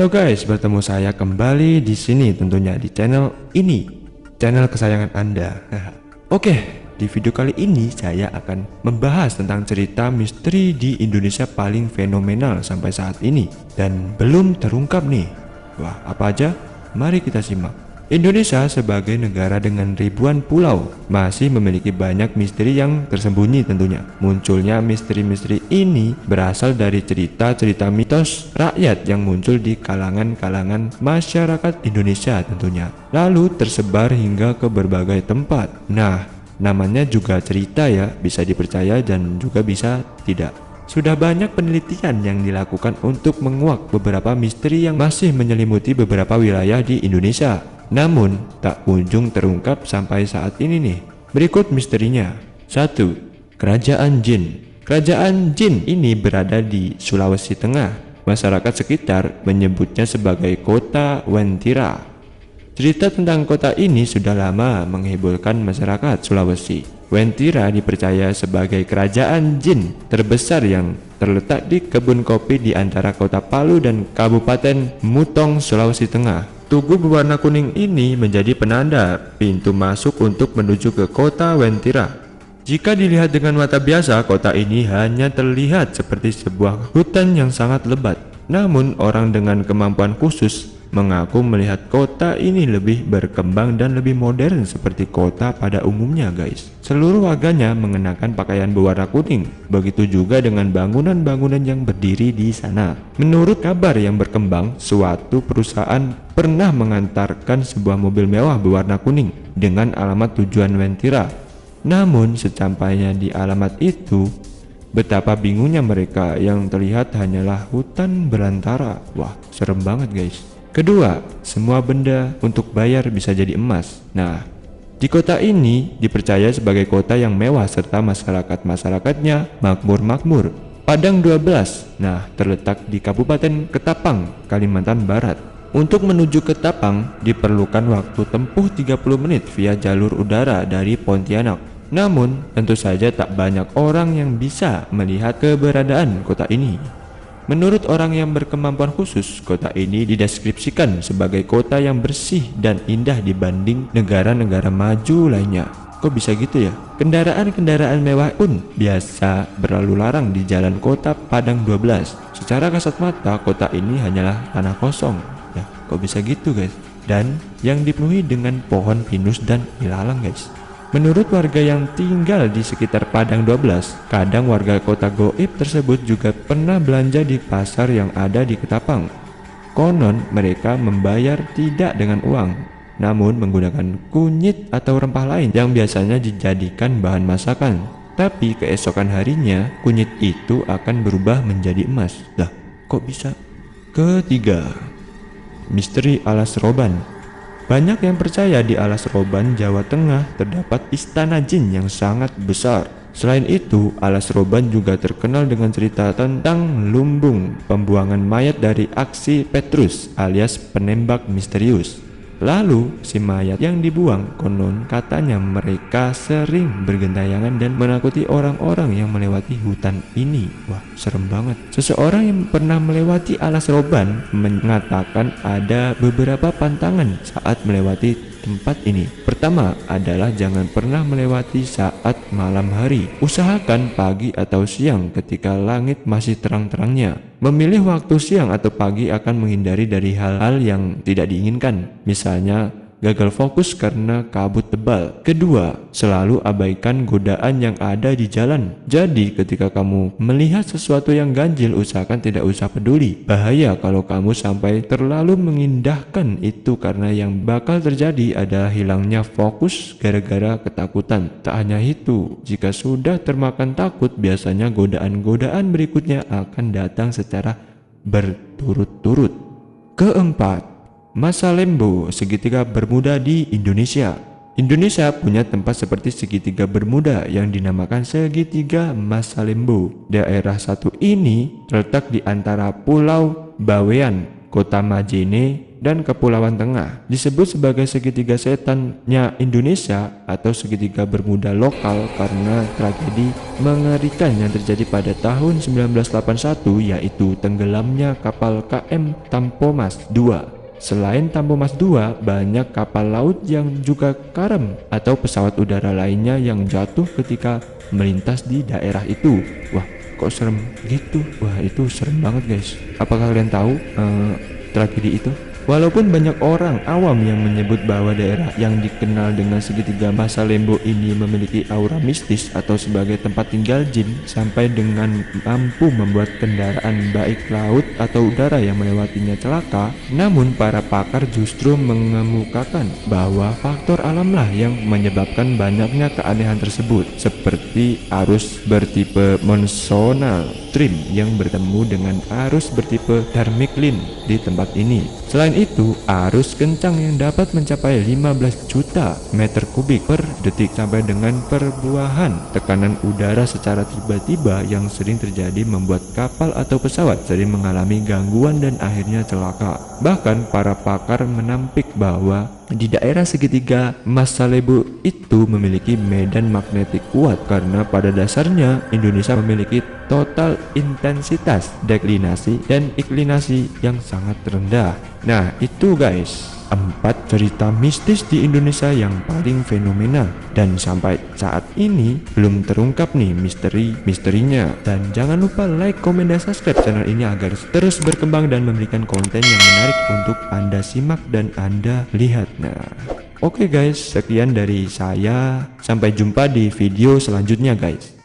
Halo guys, bertemu saya kembali di sini tentunya di channel ini, channel kesayangan Anda. Oke, di video kali ini saya akan membahas tentang cerita misteri di Indonesia paling fenomenal sampai saat ini dan belum terungkap nih. Wah, apa aja? Mari kita simak. Indonesia sebagai negara dengan ribuan pulau masih memiliki banyak misteri yang tersembunyi tentunya. Munculnya misteri-misteri ini berasal dari cerita-cerita mitos rakyat yang muncul di kalangan-kalangan masyarakat Indonesia tentunya. Lalu tersebar hingga ke berbagai tempat. Nah, namanya juga cerita ya, bisa dipercaya dan juga bisa tidak. Sudah banyak penelitian yang dilakukan untuk menguak beberapa misteri yang masih menyelimuti beberapa wilayah di Indonesia. Namun, tak kunjung terungkap sampai saat ini nih. Berikut misterinya. 1. Kerajaan Jin. Kerajaan Jin ini berada di Sulawesi Tengah. Masyarakat sekitar menyebutnya sebagai kota Wentira. Cerita tentang kota ini sudah lama menghebohkan masyarakat Sulawesi. Wentira dipercaya sebagai kerajaan jin terbesar yang terletak di kebun kopi di antara kota Palu dan Kabupaten Mutong, Sulawesi Tengah. Tugu berwarna kuning ini menjadi penanda pintu masuk untuk menuju ke kota Wentira. Jika dilihat dengan mata biasa, kota ini hanya terlihat seperti sebuah hutan yang sangat lebat. Namun, orang dengan kemampuan khusus mengaku melihat kota ini lebih berkembang dan lebih modern seperti kota pada umumnya guys. Seluruh warganya mengenakan pakaian berwarna kuning, begitu juga dengan bangunan-bangunan yang berdiri di sana. Menurut kabar yang berkembang, suatu perusahaan pernah mengantarkan sebuah mobil mewah berwarna kuning dengan alamat tujuan Wentira. Namun sesampainya di alamat itu, betapa bingungnya mereka, yang terlihat hanyalah hutan belantara. Wah, serem banget guys. Kedua, semua benda untuk bayar bisa jadi emas. Nah, di kota ini dipercaya sebagai kota yang mewah serta masyarakat-masyarakatnya makmur-makmur. Padang 12, nah terletak di Kabupaten Ketapang, Kalimantan Barat. Untuk menuju ke Ketapang diperlukan waktu tempuh 30 menit via jalur udara dari Pontianak. Namun, tentu saja tak banyak orang yang bisa melihat keberadaan kota ini. Menurut orang yang berkemampuan khusus, kota ini dideskripsikan sebagai kota yang bersih dan indah dibanding negara-negara maju lainnya. Kok bisa gitu ya? Kendaraan-kendaraan mewah pun biasa berlalu larang di jalan kota Padang 12. Secara kasat mata, kota ini hanyalah tanah kosong. Ya, kok bisa gitu guys? Dan yang dipenuhi dengan pohon pinus dan ilalang guys. Menurut warga yang tinggal di sekitar Padang 12, kadang warga kota goib tersebut juga pernah belanja di pasar yang ada di Ketapang. Konon mereka membayar tidak dengan uang, namun menggunakan kunyit atau rempah lain yang biasanya dijadikan bahan masakan. Tapi keesokan harinya, kunyit itu akan berubah menjadi emas. Lah, kok bisa? Ketiga, misteri Alas Roban. Banyak yang percaya di Alas Roban, Jawa Tengah terdapat istana jin yang sangat besar. Selain itu, Alas Roban juga terkenal dengan cerita tentang lumbung pembuangan mayat dari aksi Petrus alias penembak misterius. Lalu, si mayat yang dibuang konon katanya mereka sering bergentayangan dan menakuti orang-orang yang melewati hutan ini. Wah, serem banget. Seseorang yang pernah melewati Alas Roban mengatakan ada beberapa pantangan saat melewati tempat ini. Pertama adalah jangan pernah melewati saat malam hari. Usahakan pagi atau siang ketika langit masih terang-terangnya. Memilih waktu siang atau pagi akan menghindari dari hal-hal yang tidak diinginkan. Misalnya gagal fokus karena kabut tebal. Kedua, selalu abaikan godaan yang ada di jalan. Jadi ketika kamu melihat sesuatu yang ganjil, usahakan tidak usah peduli. Bahaya kalau kamu sampai terlalu mengindahkan itu, karena yang bakal terjadi adalah hilangnya fokus gara-gara ketakutan. Tak hanya itu, jika sudah termakan takut, biasanya godaan-godaan berikutnya akan datang secara berturut-turut. Keempat, Masa Lembo, segitiga Bermuda di Indonesia. Indonesia punya tempat seperti segitiga Bermuda yang dinamakan segitiga Masa Lembo. Daerah satu ini terletak di antara Pulau Bawean, Kota Majene, dan Kepulauan Tengah. Disebut sebagai segitiga setannya Indonesia atau segitiga Bermuda lokal karena tragedi mengerikan yang terjadi pada tahun 1981, yaitu tenggelamnya kapal KM Tampomas II. Selain Tampomas II, banyak kapal laut yang juga karam atau pesawat udara lainnya yang jatuh ketika melintas di daerah itu. Wah, kok serem gitu? Wah, itu serem banget guys. Apakah kalian tahu tragedi itu? Walaupun banyak orang awam yang menyebut bahwa daerah yang dikenal dengan segitiga masa lembo ini memiliki aura mistis atau sebagai tempat tinggal jin sampai dengan mampu membuat kendaraan baik laut atau udara yang melewatinya celaka, namun para pakar justru mengemukakan bahwa faktor alamlah yang menyebabkan banyaknya keanehan tersebut, seperti arus bertipe monsonal stream yang bertemu dengan arus bertipe Dharmiklin di tempat ini. Selain itu, arus kencang yang dapat mencapai 15 juta meter kubik per detik sampai dengan perbuahan tekanan udara secara tiba-tiba yang sering terjadi membuat kapal atau pesawat sering mengalami gangguan dan akhirnya celaka. Bahkan para pakar menampik bahwa di daerah segitiga masa lembo itu memiliki medan magnetik kuat karena pada dasarnya Indonesia memiliki total intensitas deklinasi dan iklinasi yang sangat rendah. Nah, itu guys, 4 cerita mistis di Indonesia yang paling fenomenal dan sampai saat ini belum terungkap nih misteri-misterinya. Dan jangan lupa like, komen, dan subscribe channel ini agar terus berkembang dan memberikan konten yang menarik untuk Anda simak dan Anda lihat. Nah, oke guys, sekian dari saya. Sampai jumpa di video selanjutnya guys.